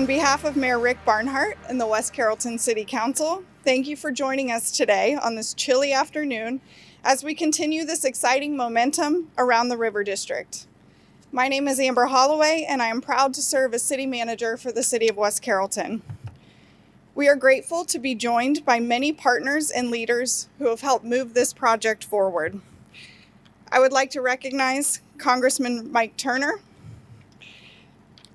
On behalf of Mayor Rick Barnhart and the West Carrollton City Council, thank you for joining us today on this chilly afternoon as we continue this exciting momentum around the River District. My name is Amber Holloway, and I am proud to serve as City Manager for the City of West Carrollton. We are grateful to be joined by many partners and leaders who have helped move this project forward. I would like to recognize Congressman Mike Turner,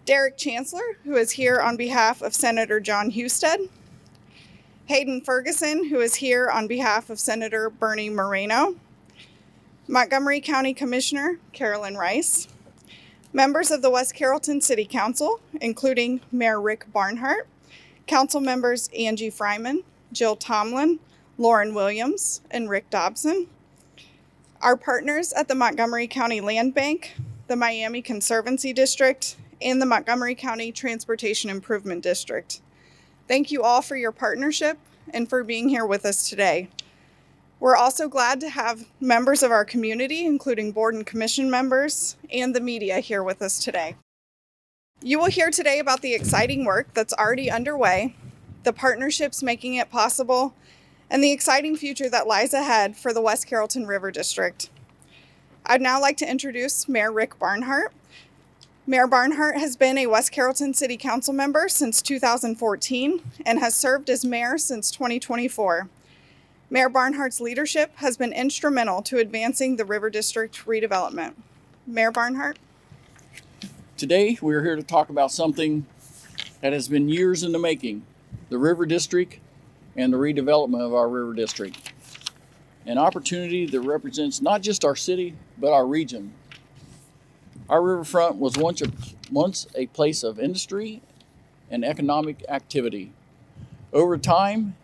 Derek Chancellor, who is here on behalf of Senator John Husted, Hayden Ferguson, who is here on behalf of Senator Bernie Moreno, Montgomery County Commissioner Carolyn Rice, members of the West Carrollton City Council, including Mayor Rick Barnhart, Council members Angie Fryman, Jill Tomlin, Lauren Williams, and Rick Dobson, our partners at the Montgomery County Land Bank, the Miami Conservancy District, and the Montgomery County Transportation Improvement District. Thank you all for your partnership and for being here with us today. We're also glad to have members of our community, including board and commission members, and the media here with us today. You will hear today about the exciting work that's already underway, the partnerships making it possible, and the exciting future that lies ahead for the West Carrollton River District. I'd now like to introduce Mayor Rick Barnhart. Mayor Barnhart has been a West Carrollton City Council member since 2014 and has served as mayor since 2024. Mayor Barnhart's leadership has been instrumental to advancing the River District redevelopment. Mayor Barnhart. Today, we're here to talk about something that has been years in the making, the River District and the redevelopment of our River District. An opportunity that represents not just our city, but our region. Our riverfront was once a place of industry and economic activity. Over time,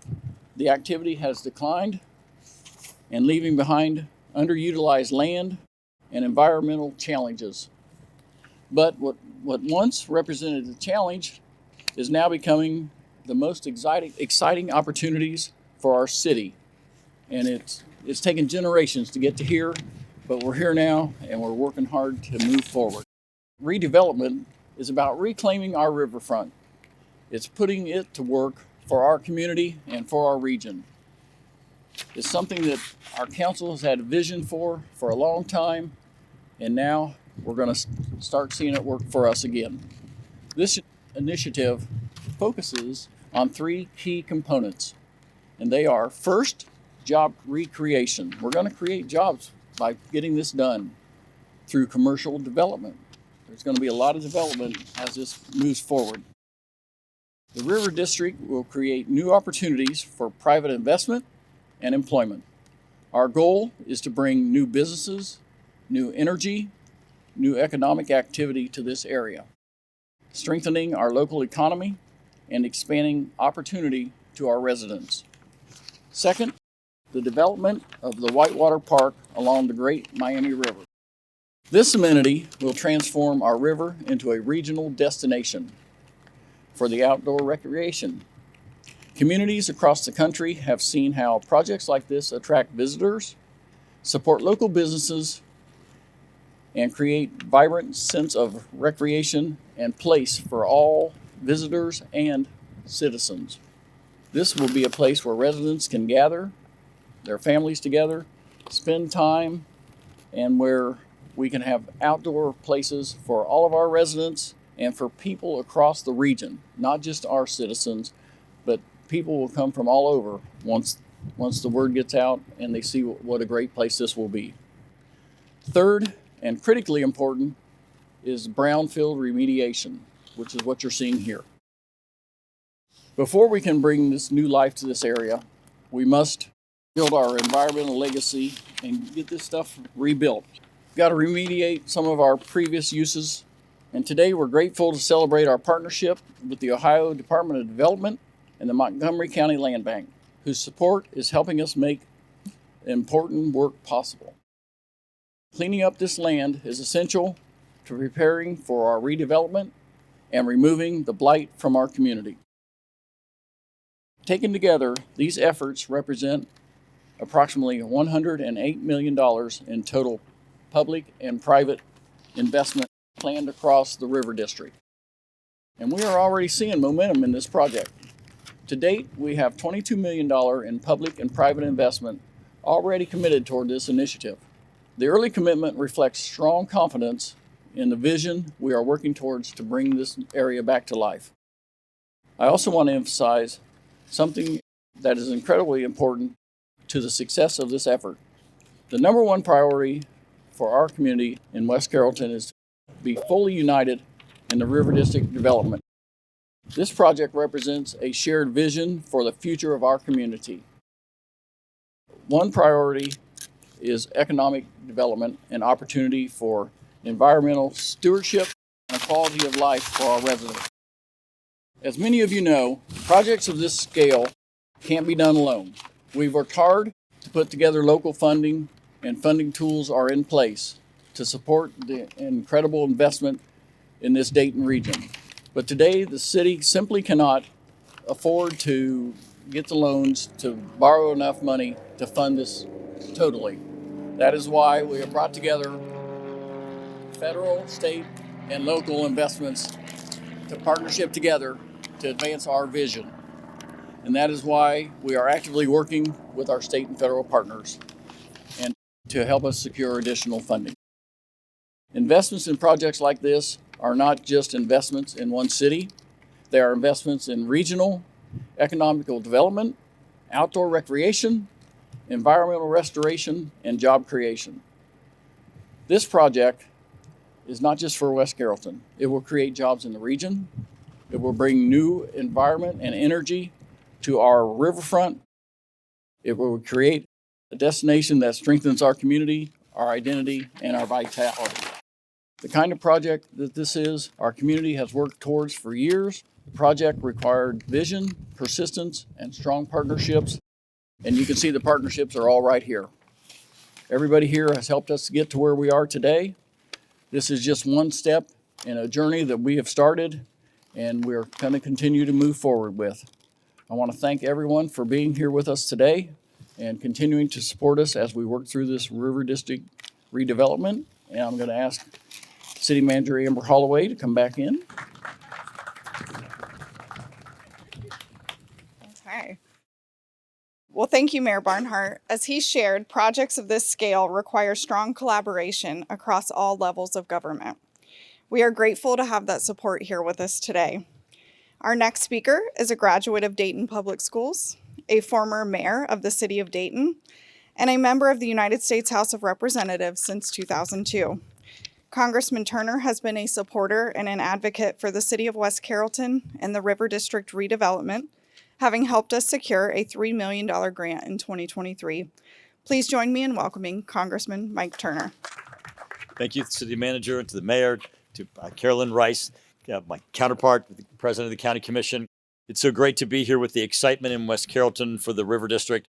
the activity has declined and leaving behind underutilized land and environmental challenges. But what once represented a challenge is now becoming the most exciting opportunities for our city. And it's taken generations to get to here, but we're here now and we're working hard to move forward. Redevelopment is about reclaiming our riverfront. It's putting it to work for our community and for our region. It's something that our council has had a vision for a long time, and now we're going to start seeing it work for us again. This initiative focuses on three key components, and they are: first, job recreation. We're going to create jobs by getting this done through commercial development. There's going to be a lot of development as this moves forward. The River District will create new opportunities for private investment and employment. Our goal is to bring new businesses, new energy, new economic activity to this area, strengthening our local economy and expanding opportunity to our residents. Second, the development of the Whitewater Park along the Great Miami River. This amenity will transform our river into a regional destination for the outdoor recreation. Communities across the country have seen how projects like this attract visitors, support local businesses, and create vibrant sense of recreation and place for all visitors and citizens. This will be a place where residents can gather their families together, spend time, and where we can have outdoor places for all of our residents and for people across the region, not just our citizens, but people will come from all over once the word gets out and they see what a great place this will be. Third, and critically important, is brownfield remediation, which is what you're seeing here. Before we can bring this new life to this area, we must build our environmental legacy and get this stuff rebuilt. We've got to remediate some of our previous uses, and today we're grateful to celebrate our partnership with the Ohio Department of Development and the Montgomery County Land Bank, whose support is helping us make important work possible. Cleaning up this land is essential to preparing for our redevelopment and removing the blight from our community. Taken together, these efforts represent approximately $108 million in total public and private investment planned across the River District. And we are already seeing momentum in this project. To date, we have $22 million in public and private investment already committed toward this initiative. The early commitment reflects strong confidence in the vision we are working towards to bring this area back to life. I also want to emphasize something that is incredibly important to the success of this effort. The number one priority for our community in West Carrollton is to be fully united in the River District development. This project represents a shared vision for the future of our community. One priority is economic development and opportunity for environmental stewardship and a quality of life for our residents. As many of you know, projects of this scale can't be done alone. We've worked hard to put together local funding, and funding tools are in place to support the incredible investment in this Dayton region. But today, the city simply cannot afford to get the loans to borrow enough money to fund this totally. That is why we have brought together federal, state, and local investments to partnership together to advance our vision. And that is why we are actively working with our state and federal partners and to help us secure additional funding. Investments in projects like this are not just investments in one city. They are investments in regional, economical development, outdoor recreation, environmental restoration, and job creation. This project is not just for West Carrollton. It will create jobs in the region. It will bring new environment and energy to our riverfront. It will create a destination that strengthens our community, our identity, and our vitality. The kind of project that this is, our community has worked towards for years. The project required vision, persistence, and strong partnerships. And you can see the partnerships are all right here. Everybody here has helped us get to where we are today. This is just one step in a journey that we have started and we're going to continue to move forward with. I want to thank everyone for being here with us today and continuing to support us as we work through this River District redevelopment. And I'm going to ask City Manager Amber Holloway to come back in. Okay. Well, thank you, Mayor Barnhart. As he shared, projects of this scale require strong collaboration across all levels of government. We are grateful to have that support here with us today. Our next speaker is a graduate of Dayton Public Schools, a former mayor of the city of Dayton, and a member of the United States House of Representatives since 2002. Congressman Turner has been a supporter and an advocate for the city of West Carrollton and the River District redevelopment, having helped us secure a $3 million grant in 2023. Please join me in welcoming Congressman Mike Turner. Thank you, City Manager, and to the Mayor, to Carolyn Rice, my counterpart, the President of the County Commission. It's so great to be here with the excitement in West Carrollton for the River District.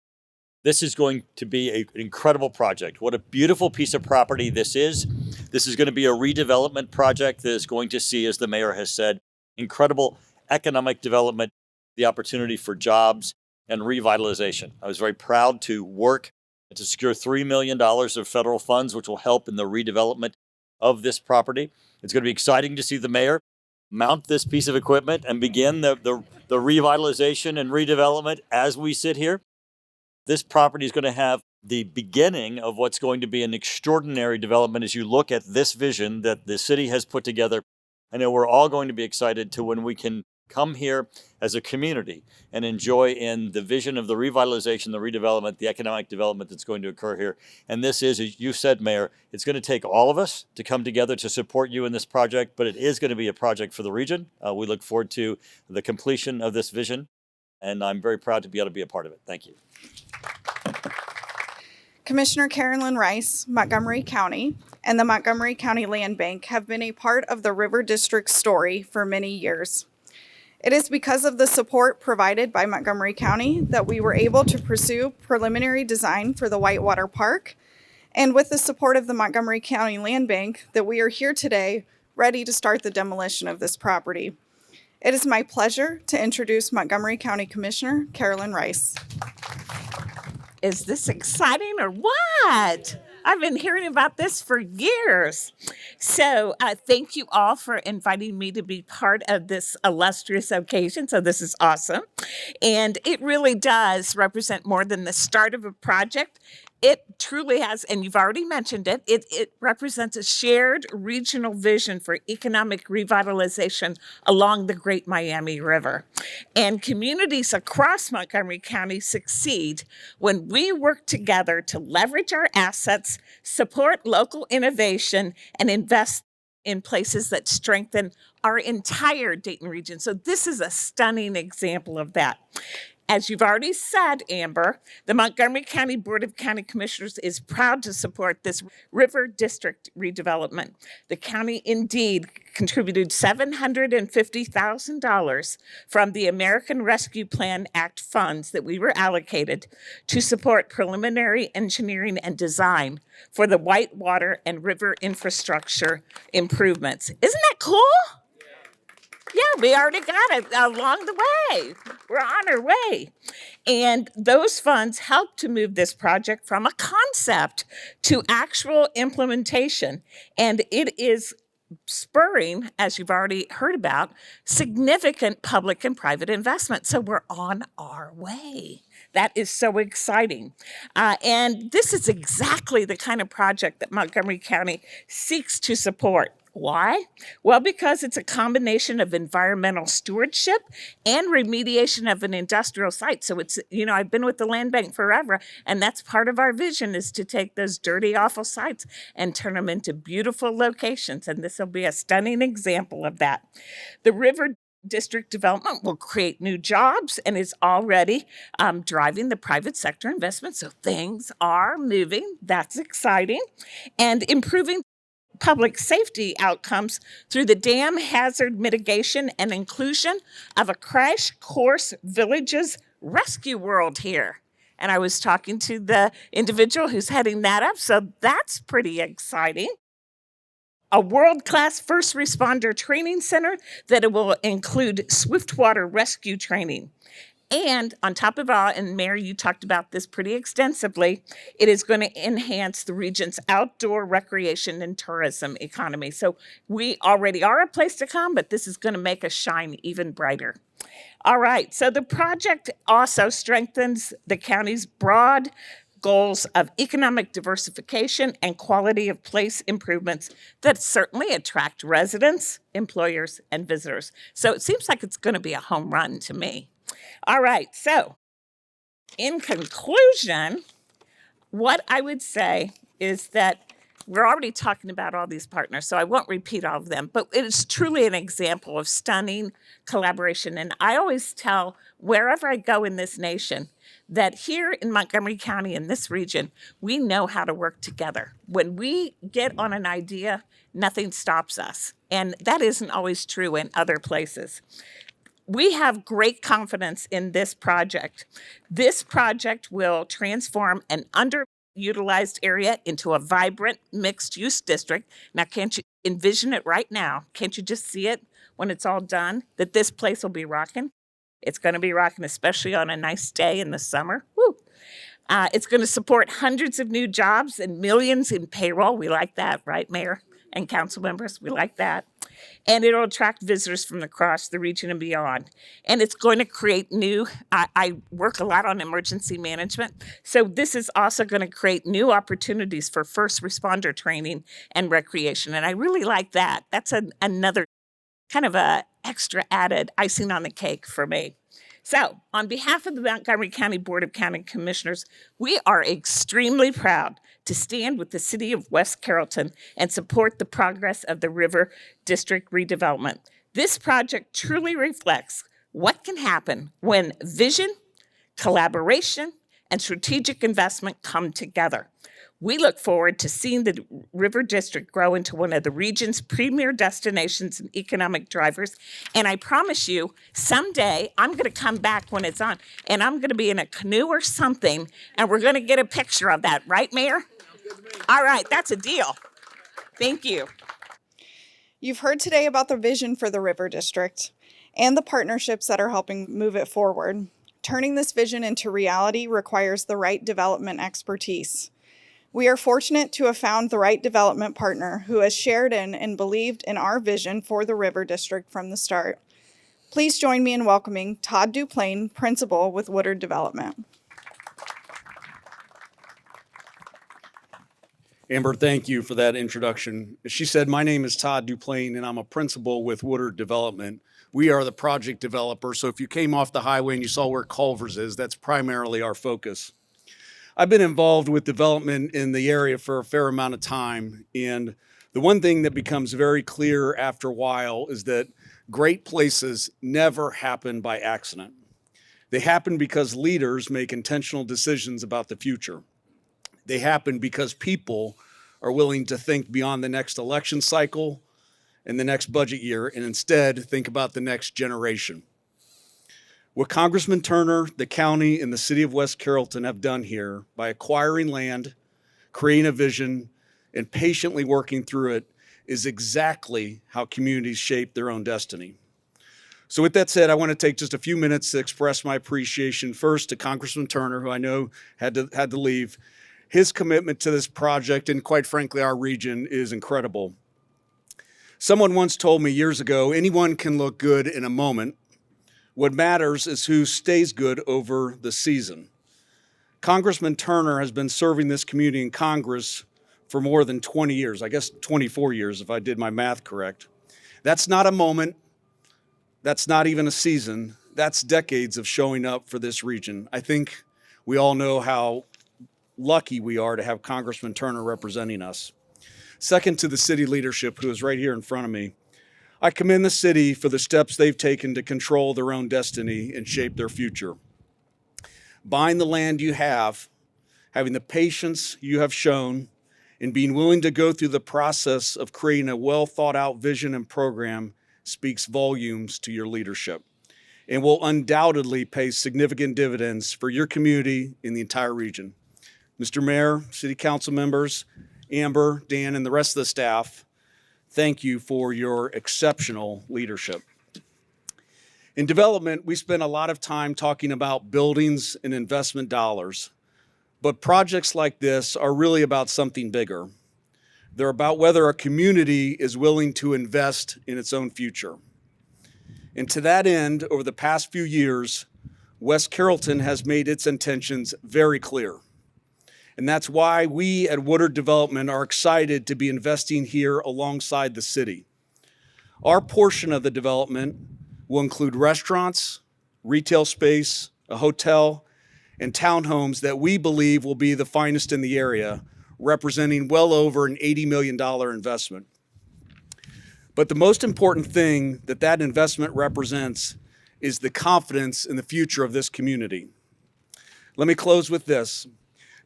This is going to be an incredible project. What a beautiful piece of property this is. This is going to be a redevelopment project that is going to see, as the Mayor has said, incredible economic development, the opportunity for jobs and revitalization. I was very proud to work to secure $3 million of federal funds, which will help in the redevelopment of this property. It's going to be exciting to see the Mayor mount this piece of equipment and begin the revitalization and redevelopment as we sit here. This property is going to have the beginning of what's going to be an extraordinary development as you look at this vision that the city has put together. I know we're all going to be excited to when we can come here as a community and enjoy in the vision of the revitalization, the redevelopment, the economic development that's going to occur here. And this is, as you said, Mayor, it's going to take all of us to come together to support you in this project, but it is going to be a project for the region. We look forward to the completion of this vision, and I'm very proud to be able to be a part of it. Thank you. Commissioner Carolyn Rice, Montgomery County, and the Montgomery County Land Bank have been a part of the River District story for many years. It is because of the support provided by Montgomery County that we were able to pursue preliminary design for the Whitewater Park, and with the support of the Montgomery County Land Bank that we are here today ready to start the demolition of this property. It is my pleasure to introduce Montgomery County Commissioner Carolyn Rice. Is this exciting or what? I've been hearing about this for years. So thank you all for inviting me to be part of this illustrious occasion. So this is awesome. And it really does represent more than the start of a project. It truly has, and you've already mentioned it, it represents a shared regional vision for economic revitalization along the Great Miami River. And communities across Montgomery County succeed when we work together to leverage our assets, support local innovation, and invest in places that strengthen our entire Dayton region. So this is a stunning example of that. As you've already said, Amber, the Montgomery County Board of County Commissioners is proud to support this River District redevelopment. The county indeed contributed $750,000 from the American Rescue Plan Act funds that we were allocated to support preliminary engineering and design for the Whitewater and river infrastructure improvements. Isn't that cool? Yeah, we already got it along the way. We're on our way. And those funds help to move this project from a concept to actual implementation. And it is spurring, as you've already heard about, significant public and private investment. So we're on our way. That is so exciting. And this is exactly the kind of project that Montgomery County seeks to support. Why? Well, because it's a combination of environmental stewardship and remediation of an industrial site. So it's, I've been with the land bank forever, and that's part of our vision is to take those dirty, awful sites and turn them into beautiful locations. And this will be a stunning example of that. The River District development will create new jobs and is already driving the private sector investment. So things are moving. That's exciting. And improving public safety outcomes through the dam hazard mitigation and inclusion of a crash course villages rescue world here. And I was talking to the individual who's heading that up, so that's pretty exciting. A world-class first responder training center that will include swiftwater rescue training. And on top of all, and Mayor, you talked about this pretty extensively, it is going to enhance the region's outdoor recreation and tourism economy. So we already are a place to come, but this is going to make us shine even brighter. All right, so the project also strengthens the county's broad goals of economic diversification and quality of place improvements that certainly attract residents, employers, and visitors. So it seems like it's going to be a home run to me. All right, so in conclusion, what I would say is that we're already talking about all these partners, so I won't repeat all of them, but it is truly an example of stunning collaboration. And I always tell wherever I go in this nation that here in Montgomery County, in this region, we know how to work together. When we get on an idea, nothing stops us. And that isn't always true in other places. We have great confidence in this project. This project will transform an underutilized area into a vibrant mixed-use district. Now, can't you envision it right now? Can't you just see it when it's all done, that this place will be rocking? It's going to be rocking, especially on a nice day in the summer. Woo! It's going to support hundreds of new jobs and millions in payroll. We like that, right, Mayor and council members? We like that. And it'll attract visitors from across the region and beyond. And it's going to create new, I work a lot on emergency management, so this is also going to create new opportunities for first responder training and recreation. And I really like that. That's another kind of a extra added icing on the cake for me. So, on behalf of the Montgomery County Board of County Commissioners, we are extremely proud to stand with the city of West Carrollton and support the progress of the River District redevelopment. This project truly reflects what can happen when vision, collaboration, and strategic investment come together. We look forward to seeing the River District grow into one of the region's premier destinations and economic drivers. And I promise you, someday I'm going to come back when it's on, and I'm going to be in a canoe or something, and we're going to get a picture of that. Right, Mayor? All right, that's a deal. Thank you. You've heard today about the vision for the River District and the partnerships that are helping move it forward. Turning this vision into reality requires the right development expertise. We are fortunate to have found the right development partner who has shared in and believed in our vision for the River District from the start. Please join me in welcoming Todd Duplain, Principal with Woodard Development. Amber, thank you for that introduction. As she said, my name is Todd Duplain, and I'm a principal with Woodard Development. We are the project developer, so if you came off the highway and you saw where Culver's is, that's primarily our focus. I've been involved with development in the area for a fair amount of time, and the one thing that becomes very clear after a while is that great places never happen by accident. They happen because leaders make intentional decisions about the future. They happen because people are willing to think beyond the next election cycle and the next budget year and instead think about the next generation. What Congressman Turner, the county, and the city of West Carrollton have done here by acquiring land, creating a vision, and patiently working through it is exactly how communities shape their own destiny. So with that said, I want to take just a few minutes to express my appreciation first to Congressman Turner, who I know had to leave. His commitment to this project and quite frankly our region is incredible. Someone once told me years ago, anyone can look good in a moment. What matters is who stays good over the season. Congressman Turner has been serving this community in Congress for more than 20 years, I guess 24 years if I did my math correct. That's not a moment, that's not even a season, that's decades of showing up for this region. I think we all know how lucky we are to have Congressman Turner representing us. Second to the city leadership, who is right here in front of me, I commend the city for the steps they've taken to control their own destiny and shape their future. Buying the land you have, having the patience you have shown, and being willing to go through the process of creating a well thought out vision and program speaks volumes to your leadership and will undoubtedly pay significant dividends for your community in the entire region. Mr. Mayor, City Council members, Amber, Dan, and the rest of the staff, thank you for your exceptional leadership. In development, we spend a lot of time talking about buildings and investment dollars, but projects like this are really about something bigger. They're about whether a community is willing to invest in its own future. And to that end, over the past few years, West Carrollton has made its intentions very clear. And that's why we at Woodard Development are excited to be investing here alongside the city. Our portion of the development will include restaurants, retail space, a hotel, and townhomes that we believe will be the finest in the area, representing well over an $80 million investment. But the most important thing that investment represents is the confidence in the future of this community. Let me close with this.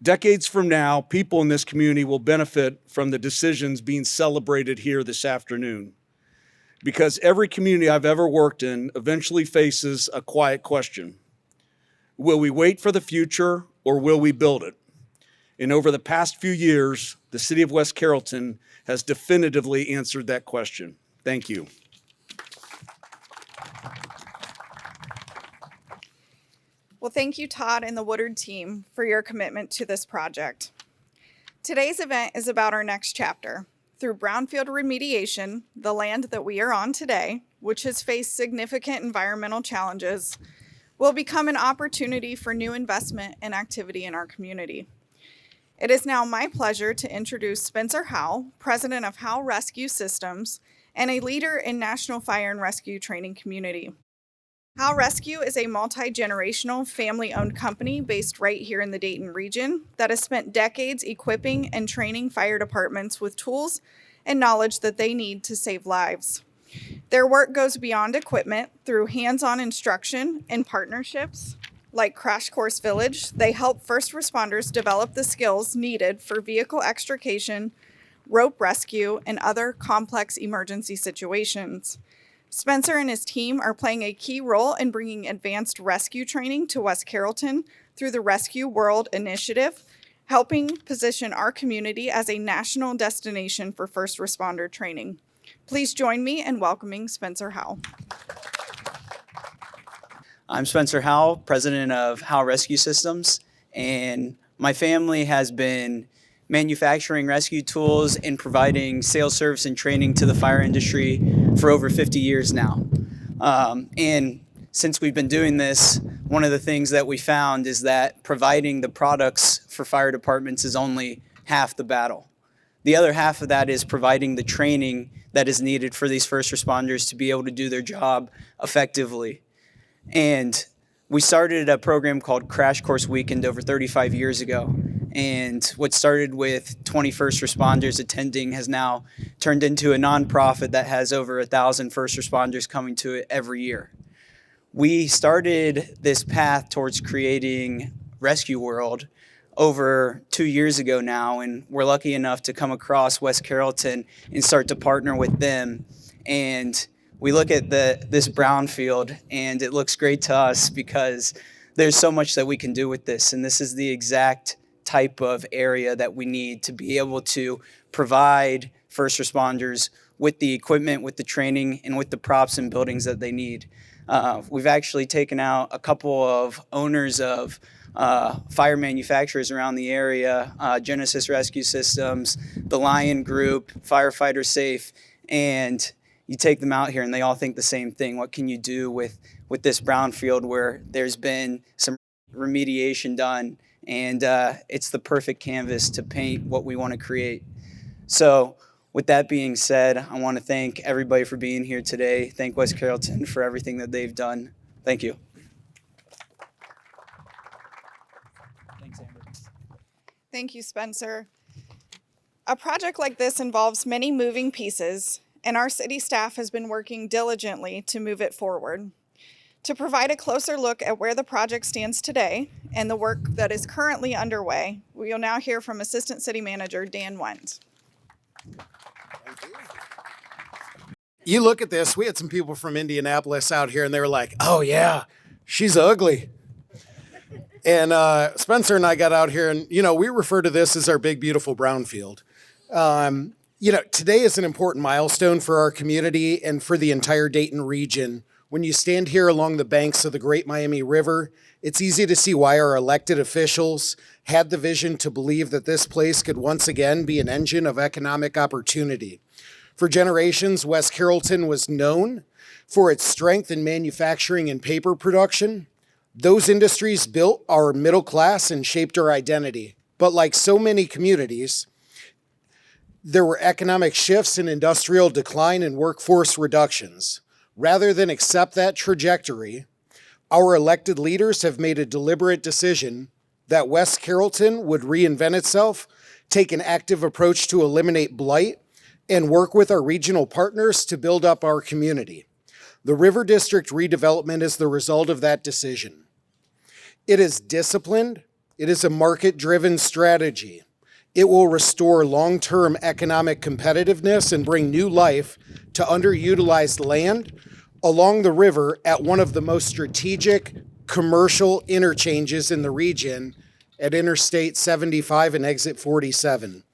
Decades from now, people in this community will benefit from the decisions being celebrated here this afternoon. Because every community I've ever worked in eventually faces a quiet question. Will we wait for the future or will we build it? And over the past few years, the city of West Carrollton has definitively answered that question. Thank you. Well, thank you, Todd and the Woodard team, for your commitment to this project. Today's event is about our next chapter. Through brownfield remediation, the land that we are on today, which has faced significant environmental challenges, will become an opportunity for new investment and activity in our community. It is now my pleasure to introduce Spencer Howe, president of Howe Rescue Systems and a leader in National Fire and Rescue Training Community. Howe Rescue is a multi-generational, family-owned company based right here in the Dayton region that has spent decades equipping and training fire departments with tools and knowledge that they need to save lives. Their work goes beyond equipment through hands-on instruction and partnerships. Like Crash Course Village, they help first responders develop the skills needed for vehicle extrication, rope rescue, and other complex emergency situations. Spencer and his team are playing a key role in bringing advanced rescue training to West Carrollton through the Rescue World Initiative, helping position our community as a national destination for first responder training. Please join me in welcoming Spencer Howe. I'm Spencer Howe, president of Howe Rescue Systems, and my family has been manufacturing rescue tools and providing sales service and training to the fire industry for over 50 years now. And since we've been doing this, one of the things that we found is that providing the products for fire departments is only half the battle. The other half of that is providing the training that is needed for these first responders to be able to do their job effectively. And we started a program called Crash Course Weekend over 35 years ago. And what started with 20 first responders attending has now turned into a nonprofit that has over 1,000 first responders coming to it every year. We started this path towards creating Rescue World over 2 years ago now, and we're lucky enough to come across West Carrollton and start to partner with them. And we look at this brownfield, and it looks great to us because there's so much that we can do with this, and this is the exact type of area that we need to be able to provide first responders with the equipment, with the training, and with the props and buildings that they need. We've actually taken out a couple of owners of fire manufacturers around the area, Genesis Rescue Systems, the Lion Group, Firefighter Safe, and you take them out here and they all think the same thing. What can you do with this brownfield where there's been some remediation done, and it's the perfect canvas to paint what we want to create. So with that being said, I want to thank everybody for being here today. Thank West Carrollton for everything that they've done. Thank you. Thanks, Amber. Thank you, Spencer. A project like this involves many moving pieces, and our city staff has been working diligently to move it forward. To provide a closer look at where the project stands today and the work that is currently underway, we will now hear from Assistant City Manager Dan Wentz. You look at this, we had some people from Indianapolis out here and they were like, oh yeah, she's ugly. And Spencer and I got out here and, we refer to this as our big, beautiful brownfield. Today is an important milestone for our community and for the entire Dayton region. When you stand here along the banks of the Great Miami River, it's easy to see why our elected officials had the vision to believe that this place could once again be an engine of economic opportunity. For generations, West Carrollton was known for its strength in manufacturing and paper production. Those industries built our middle class and shaped our identity. But like so many communities, there were economic shifts in industrial decline and workforce reductions. Rather than accept that trajectory, our elected leaders have made a deliberate decision that West Carrollton would reinvent itself, take an active approach to eliminate blight, and work with our regional partners to build up our community. The River District redevelopment is the result of that decision. It is disciplined. It is a market-driven strategy. It will restore long-term economic competitiveness and bring new life to underutilized land along the river at one of the most strategic commercial interchanges in the region at Interstate 75 and Exit 47.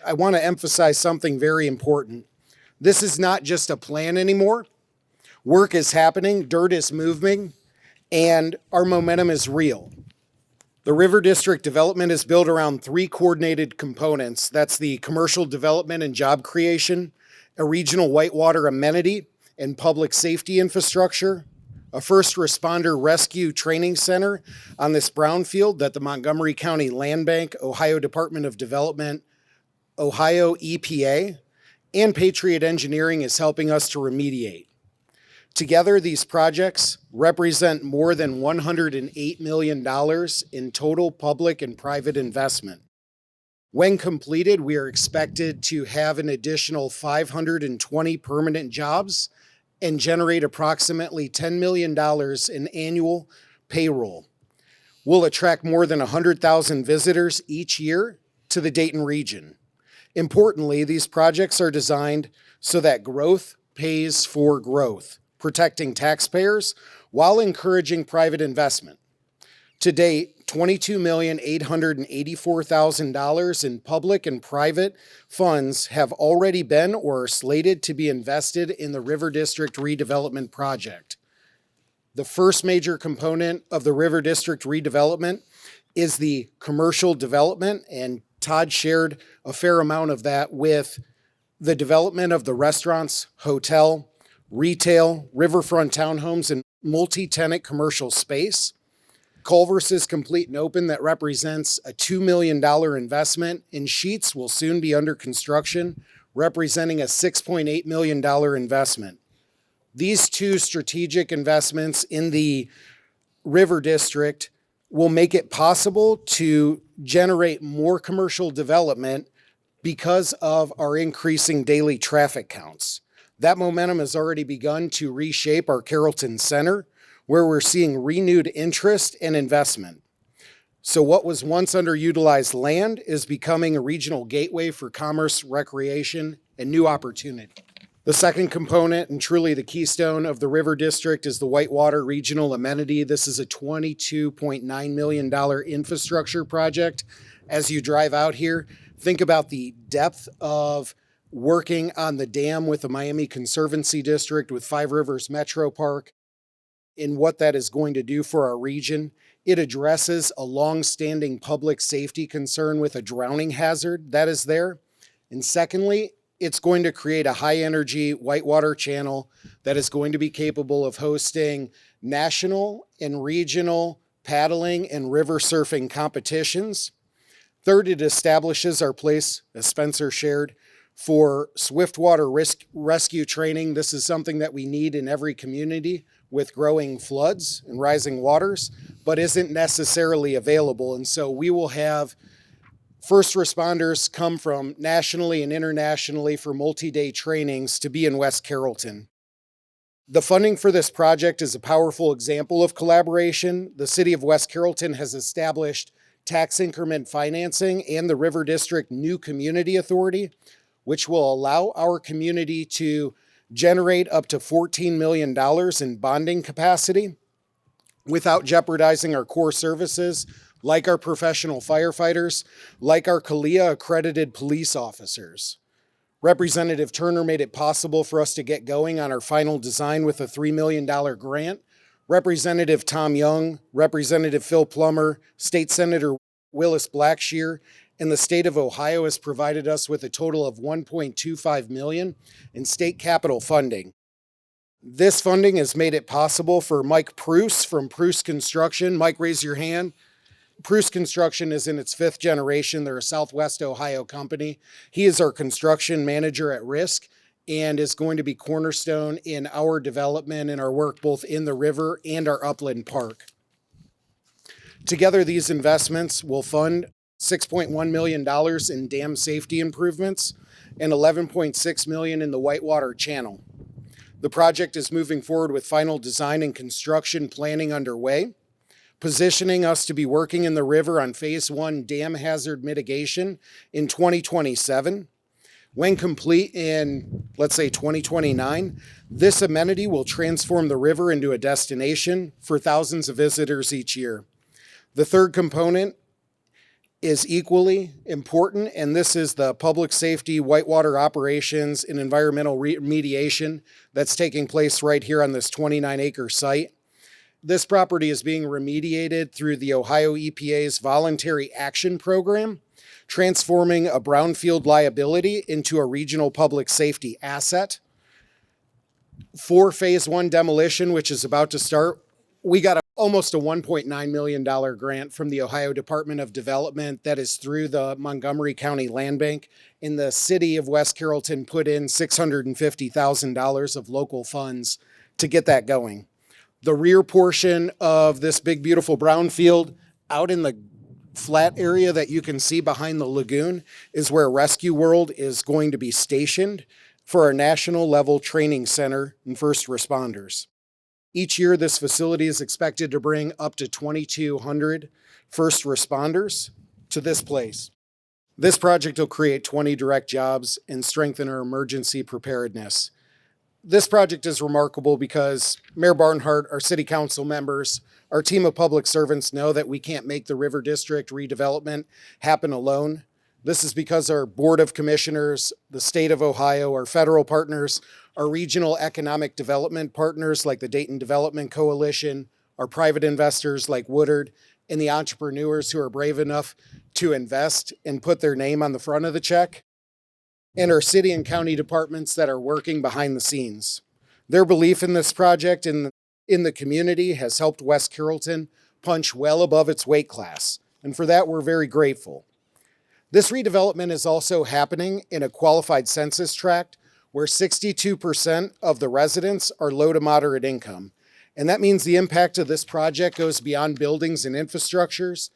I want to emphasize something very important. This is not just a plan anymore. Work is happening, dirt is moving, and our momentum is real. The River District development is built around three coordinated components. That's the commercial development and job creation, a regional whitewater amenity and public safety infrastructure, a first responder rescue training center on this brownfield that the Montgomery County Land Bank, Ohio Department of Development, Ohio EPA, and Patriot Engineering is helping us to remediate. Together, these projects represent more than $108 million in total public and private investment. When completed, we are expected to have an additional 520 permanent jobs and generate approximately $10 million in annual payroll. We'll attract more than 100,000 visitors each year to the Dayton region. Importantly, these projects are designed so that growth pays for growth, protecting taxpayers while encouraging private investment. To date, $22,884,000 in public and private funds have already been or are slated to be invested in the River District redevelopment project. The first major component of the River District redevelopment is the commercial development and Todd shared a fair amount of that with the development of the restaurants, hotel, retail, riverfront townhomes, and multi-tenant commercial space. Culver's is complete and open. That represents a $2 million investment, and Sheets will soon be under construction, representing a $6.8 million investment. These two strategic investments in the River District will make it possible to generate more commercial development because of our increasing daily traffic counts. That momentum has already begun to reshape our Carrollton Center, where we're seeing renewed interest and investment. So what was once underutilized land is becoming a regional gateway for commerce, recreation, and new opportunity. The second component, and truly the keystone of the River District, is the Whitewater Regional Amenity. This is a $22.9 million infrastructure project. As you drive out here, think about the depth of working on the dam with the Miami Conservancy District, with Five Rivers Metro Park, in what that is going to do for our region. It addresses a long-standing public safety concern with a drowning hazard that is there. And secondly, it's going to create a high-energy whitewater channel that is going to be capable of hosting national and regional paddling and river surfing competitions. Third, it establishes our place, as Spencer shared, for swiftwater rescue training. This is something that we need in every community with growing floods and rising waters, but isn't necessarily available. And so we will have first responders come from nationally and internationally for multi-day trainings to be in West Carrollton. The funding for this project is a powerful example of collaboration. The City of West Carrollton has established tax increment financing and the River District New Community Authority, which will allow our community to generate up to $14 million in bonding capacity without jeopardizing our core services, like our professional firefighters, like our CALEA accredited police officers. Representative Turner made it possible for us to get going on our final design with a $3 million grant. Representative Tom Young, Representative Phil Plummer, State Senator Willis Blackshear, and the state of Ohio has provided us with a total of $1.25 million in state capital funding. This funding has made it possible for Mike Pruce from Pruce Construction. Mike, raise your hand. Pruce Construction is in its 5th generation. They're a Southwest Ohio company. He is our construction manager at risk and is going to be cornerstone in our development and our work both in the river and our upland park. Together, these investments will fund $6.1 million in dam safety improvements and $11.6 million in the Whitewater Channel. The project is moving forward with final design and construction planning underway, positioning us to be working in the river on Phase 1 dam hazard mitigation in 2027. When complete in, let's say, 2029, this amenity will transform the river into a destination for thousands of visitors each year. The third component is equally important, and this is the public safety, whitewater operations, and environmental remediation that's taking place right here on this 29-acre site. This property is being remediated through the Ohio EPA's Voluntary Action Program, transforming a brownfield liability into a regional public safety asset. For Phase 1 demolition, which is about to start, we got almost a $1.9 million grant from the Ohio Department of Development that is through the Montgomery County Land Bank. And the city of West Carrollton put in $650,000 of local funds to get that going. The rear portion of this big, beautiful brownfield out in the flat area that you can see behind the lagoon is where Rescue World is going to be stationed for our national level training center and first responders. Each year, this facility is expected to bring up to 2,200 first responders to this place. This project will create 20 direct jobs and strengthen our emergency preparedness. This project is remarkable because Mayor Barnhart, our city council members, our team of public servants know that we can't make the River District redevelopment happen alone. This is because our Board of Commissioners, the state of Ohio, our federal partners, our regional economic development partners like the Dayton Development Coalition, our private investors like Woodard, and the entrepreneurs who are brave enough to invest and put their name on the front of the check, and our city and county departments that are working behind the scenes. Their belief in this project in the community has helped West Carrollton punch well above its weight class, and for that we're very grateful. This redevelopment is also happening in a qualified census tract where 62% of the residents are low to moderate income. And that means the impact of this project goes beyond buildings and infrastructures.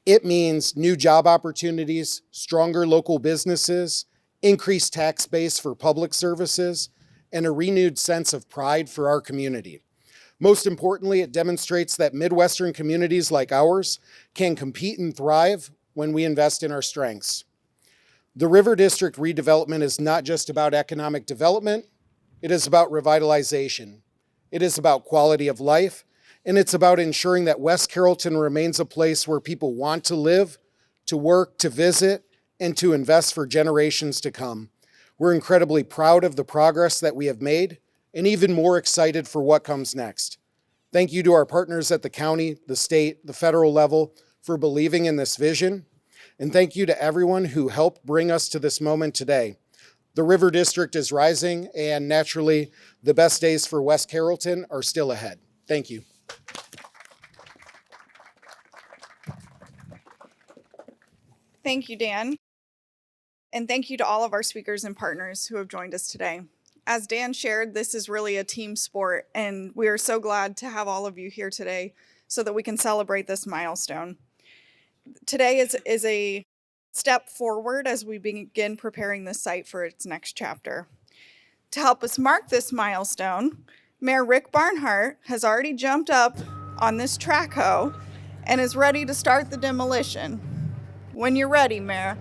It means new job opportunities, stronger local businesses, increased tax base for public services, and a renewed sense of pride for our community. Most importantly, it demonstrates that Midwestern communities like ours can compete and thrive when we invest in our strengths. The River District redevelopment is not just about economic development, it is about revitalization. It is about quality of life, and it's about ensuring that West Carrollton remains a place where people want to live, to work, to visit, and to invest for generations to come. We're incredibly proud of the progress that we have made, and even more excited for what comes next. Thank you to our partners at the county, the state, the federal level for believing in this vision. And thank you to everyone who helped bring us to this moment today. The River District is rising, and naturally, the best days for West Carrollton are still ahead. Thank you. Thank you, Dan. And thank you to all of our speakers and partners who have joined us today. As Dan shared, this is really a team sport, and we are so glad to have all of you here today so that we can celebrate this milestone. Today is a step forward as we begin preparing this site for its next chapter. To help us mark this milestone, Mayor Rick Barnhart has already jumped up on this track hoe and is ready to start the demolition. When you're ready, Mayor.